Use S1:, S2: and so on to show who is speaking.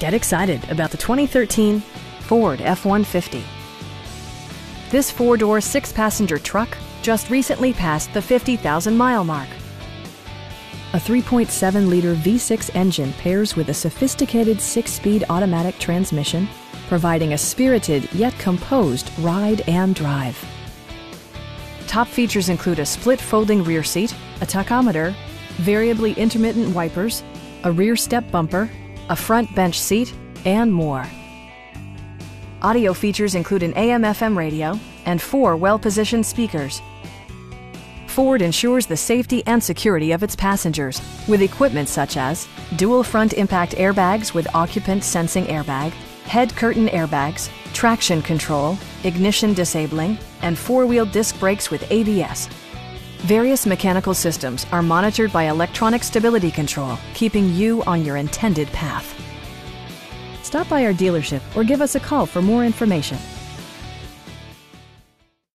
S1: Get excited about the 2013 Ford F-150. This four-door, six-passenger truck just recently passed the 50,000-mile mark. A 3.7-liter V6 engine pairs with a sophisticated six-speed automatic transmission, providing a spirited yet composed ride and drive. Top features include a split folding rear seat, a tachometer, variably intermittent wipers, a rear step bumper, a front bench seat, and more. Audio features include an AM/FM radio and 4 well-positioned speakers. Ford ensures the safety and security of its passengers with equipment such as dual front impact airbags with occupant sensing airbag, head curtain airbags, traction control, ignition disabling, and 4-wheel disc brakes with ABS. Various mechanical systems are monitored by electronic stability control, keeping you on your intended path. Stop by our dealership or give us a call for more information.